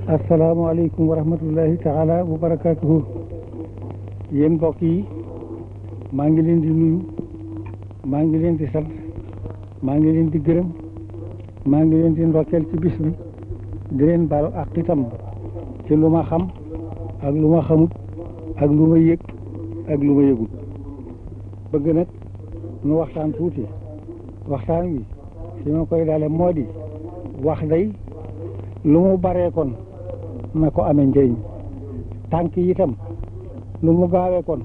asalaamaaleykum wa rahmatullahi taala wa barakaatuhu. Yéen mbokk yi maa ngi leen di nuyu, maa ngi leen di sant, maa ngi leen di gërëm, maa ngi leen di ndokkeel ci bis bi, di leen baalu ak itam ci lu ma xam ak lu ma xamut ak lu ma yëg ak lu ma yëgut. bëgg nag nu waxtaan tuuti. waxtaan wi si ma koy daale moo di wax day lu mu baree kon na ko amee njëriñ, tànk yi itam lu mu gaawee kon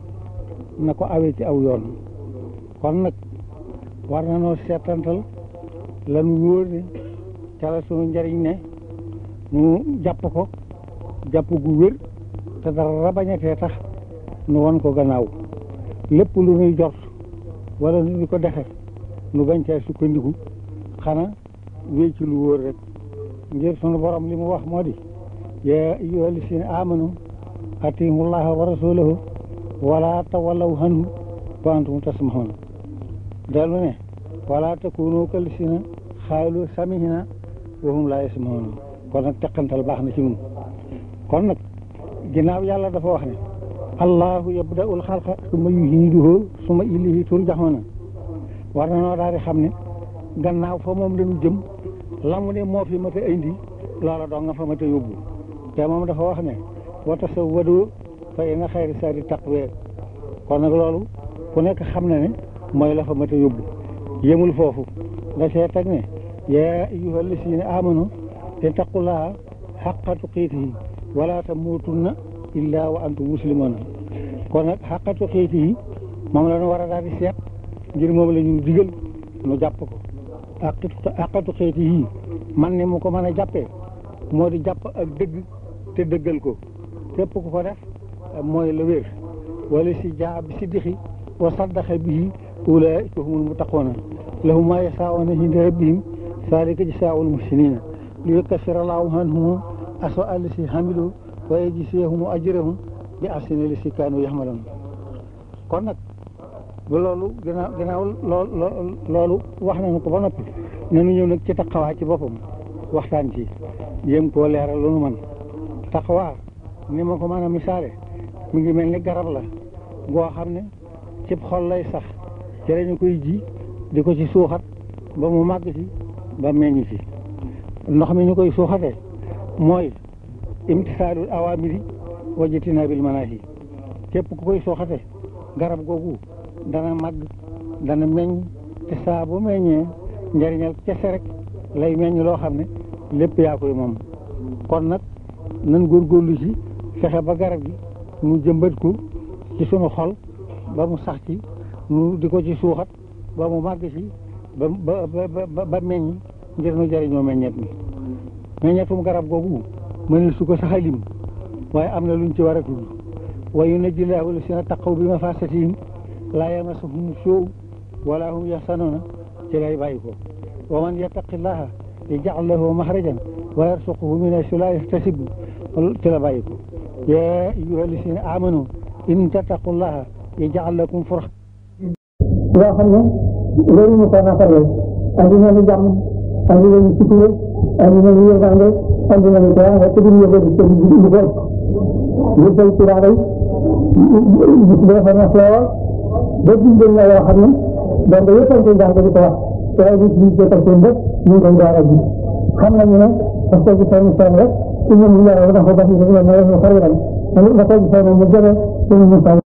na ko awee ci aw yoon. kon nag war na noo seetantal lan wóor ne ca la sunu njëriñ ne nu jàpp ko jàpp gu wér te dara bañatee tax nu won ko gannaaw. lépp lu nuy jot wala nu di ko defe nu bañ cee sukkandiku, xanaa wéy ci lu wóor rek. ngir sunu borom li mu wax moo di yaa ayyuha llazina amanu atii'u llaha wa rasulahu wala tawallaw anhu wa antum tasma'un. dellu ne wala takunu kallazina qaalu sami'na wa hum laa yasma'un. kon nag teqantal baax na ci ñun. kon nag ginnaaw yàlla dafa wax ne allahu yabda'ul xalqa summa yu'iiduhu summa ilayhi turja'uun. war na noo daal di xam ne gannaaw fa moom lañu jëm, la mu ne moo fi mat a indi loola doo nga fa mat a yóbbu. te moom dafa wax ne wa tasawwadu fa inna xayra zaadi taqwa. kon nag loolu ku nekk xam na ne mooy la fa mat a yóbbu. yemul foofu da see teg ne yaa ayyuha llazina amanu ittaqullaha xaqqa tuqaatihi wala tamuutunna illaa wa antum muslimuun. kon nag xaqqa tuqaatihi moom la ñu war a daal di seet, ngir moom la ñu digal nu jàpp ko. xaqatu xeeti yii man ni mu ko mën a jàppee moo di jàpp ak dëgg te dëggal ko. képp ku ko def mooy la wér. wala si jaa bi si dixi wa saddaxa bihi ulaa'ika humul muttaquuna lahum maa yashaa'uuna inda rabbihim zaalika jazaa'ul muhsiniina liyukaffira llaahu anhum aswa'a llazii amilu wa yajziyahum ajrahum bi ahsani llazii kaanuu ya'maluun. kon nag ba loolu gannaaw loolu wax nañu ko ba noppi, nañu ñëw nag ci taqawaa ci boppam waxtaan ci jéem koo leeral lu nu man. taqawaa ni ma ko mën a misaale mi ngi mel ni garab la goo xam ne cib xol lay sax, ci lañu koy ji di ko ci suuxat ba mu màgg ci ba meññ ci. ndox mi ñu koy suuxatee mooy imtisaalul awaamiri wa jtinaabil manaahi. képp ku koy suuxate garab googu dana màgg dana meññ, te saa bu meññee njëriñal kese rek lay meññ loo xam ne lépp yaa koy moom. kon nag nan góorgóorlu ci fexe ba garab gi nu jëmbat ko ci sunu xol ba mu sax ci, nu di ko ci suuxat ba mu màgg ci ba meññ, ngir nu jëriñoo meññeet mi. meññeetum garab googu mënul su ko sax a lim, waaye am na luñ ci war a tudd. wa yunajji llaahu llaziina taqaw bi mafaasatihim laa yamassuhum suu wala hum yaxsanuuna ci lay bàyyi ko. wa man yattaqillaaha yaj'al lahu maxrajan wa yarzuqhu min haysu laa yahtasib ci la bàyyi ko. yaa ayyuha llaziina aamanu in tattaqullaaha yaj'al lakum furqan. loo xam ne loolu ñu ko nafaree andi nañu jàmm, andi nañu sutura, andi nañu yërmande, andi nañu teraanga te duñu yëgoo di ko ñu bay ci raay dafa na lool ba bindal la yoo xam ne donc yëpp a ngi koy di ko wax te ay nit ñi jëkkal seen bopp ñu ngi koy door a ji. xam nañu ne daf koy gisee mu seen rek ci ñoom ñu yàlla dafa baax ñu ne xarit la ko gisee mu jëlee